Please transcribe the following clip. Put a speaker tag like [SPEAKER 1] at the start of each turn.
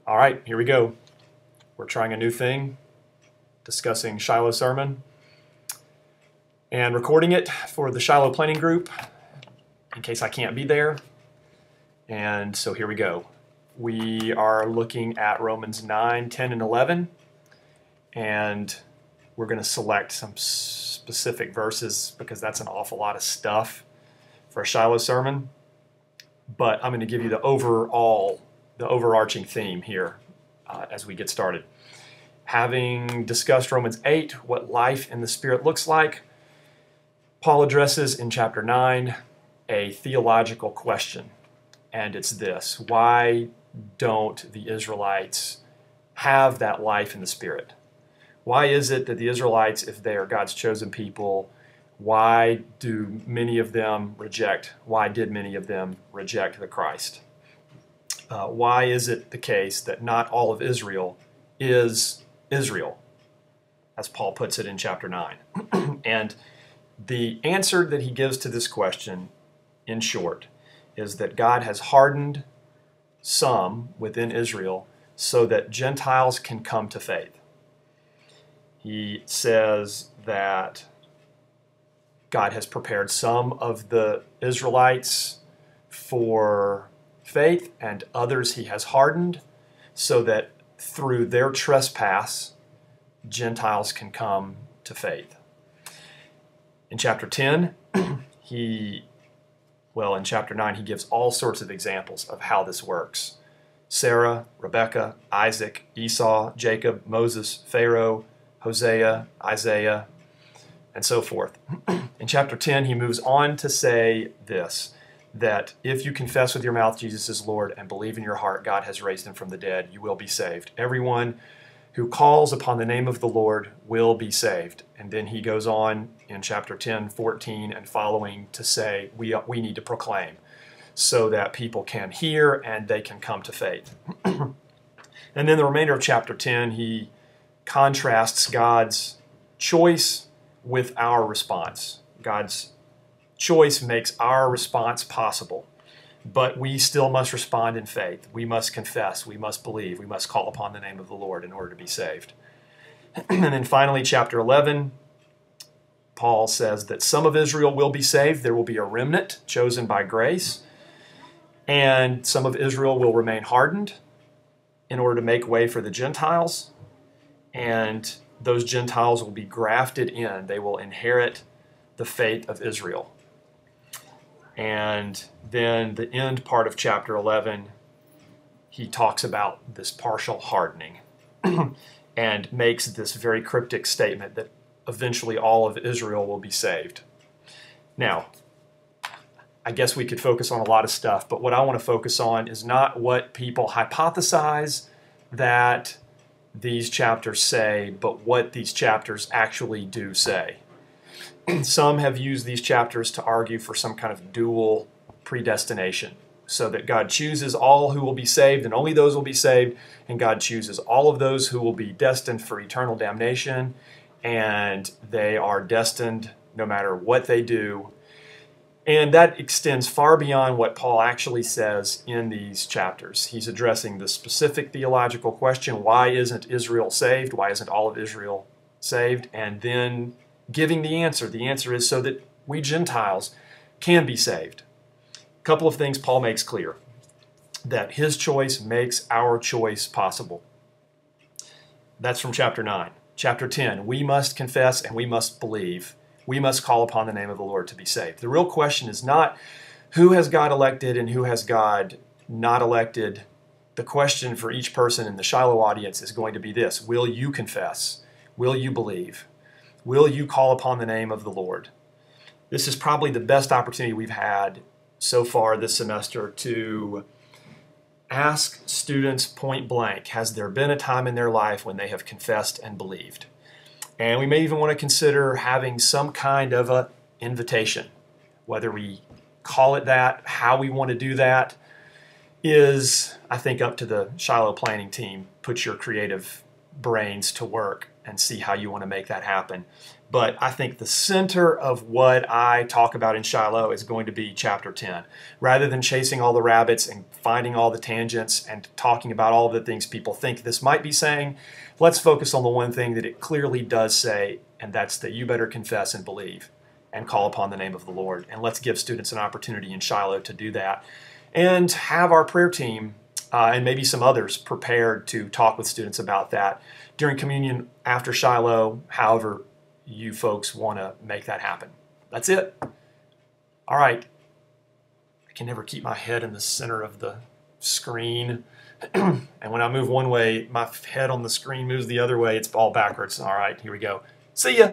[SPEAKER 1] All right, here we go. We're trying a new thing, discussing Shiloh sermon and recording it for the Shiloh planning group in case I can't be there. And so here we go. We are looking at Romans 9, 10, and 11, and we're going to select some specific verses because that's an awful lot of stuff for a Shiloh sermon. But I'm going to give you the overarching theme here as we get started. Having discussed Romans 8, what life in the Spirit looks like, Paul addresses in chapter 9 a theological question, and it's this: why don't the Israelites have that life in the Spirit? Why is it that the Israelites, if they are God's chosen people, why did many of them reject the Christ? Why is it the case that not all of Israel is Israel, as Paul puts it in chapter 9? And the answer that he gives to this question, in short, is that God has hardened some within Israel so that Gentiles can come to faith. He says that God has prepared some of the Israelites for faith, and others he has hardened so that through their trespass, Gentiles can come to faith. In chapter 10, in chapter 9, he gives all sorts of examples of how this works. Sarah, Rebekah, Isaac, Esau, Jacob, Moses, Pharaoh, Hosea, Isaiah, and so forth. In chapter 10, he moves on to say this, that if you confess with your mouth Jesus is Lord and believe in your heart God has raised him from the dead, you will be saved. Everyone who calls upon the name of the Lord will be saved. And then he goes on in chapter 10, 14 and following to say we need to proclaim so that people can hear and they can come to faith. And then the remainder of chapter 10, he contrasts God's choice with our response. God's choice makes our response possible, but we still must respond in faith. We must confess, we must believe, we must call upon the name of the Lord in order to be saved. And then finally, chapter 11, Paul says that some of Israel will be saved. There will be a remnant chosen by grace, and some of Israel will remain hardened in order to make way for the Gentiles, and those Gentiles will be grafted in. They will inherit the faith of Israel. And then the end part of chapter 11, he talks about this partial hardening and makes this very cryptic statement that eventually all of Israel will be saved. Now, I guess we could focus on a lot of stuff, but what I want to focus on is not what people hypothesize that these chapters say, but what these chapters actually do say. Some have used these chapters to argue for some kind of dual predestination, so that God chooses all who will be saved and only those will be saved, and God chooses all of those who will be destined for eternal damnation, and they are destined no matter what they do. And that extends far beyond what Paul actually says in these chapters. He's addressing the specific theological question, why isn't Israel saved? Why isn't all of Israel saved? And then giving the answer. The answer is so that we Gentiles can be saved. A couple of things Paul makes clear: that his choice makes our choice possible. That's from chapter 9. Chapter 10, we must confess and we must believe. We must call upon the name of the Lord to be saved. The real question is not who has God elected and who has God not elected. The question for each person in the Shiloh audience is going to be this: will you confess? Will you believe? Will you call upon the name of the Lord? This is probably the best opportunity we've had so far this semester to ask students point blank, has there been a time in their life when they have confessed and believed? And we may even want to consider having some kind of an invitation. Whether we call it that, how we want to do that, is, I think, up to the Shiloh planning team. Put your creative brains to work and see how you want to make that happen. But I think the center of what I talk about in Shiloh is going to be chapter 10. Rather than chasing all the rabbits and finding all the tangents and talking about all the things people think this might be saying, let's focus on the one thing that it clearly does say, and that's that you better confess and believe and call upon the name of the Lord. And let's give students an opportunity in Shiloh to do that. And have our prayer team and maybe some others prepared to talk with students about that during communion, after Shiloh, however you folks want to make that happen. That's it. All right. I can never keep my head in the center of the screen. And when I move one way, my head on the screen moves the other way. It's all backwards. All right, here we go. See ya.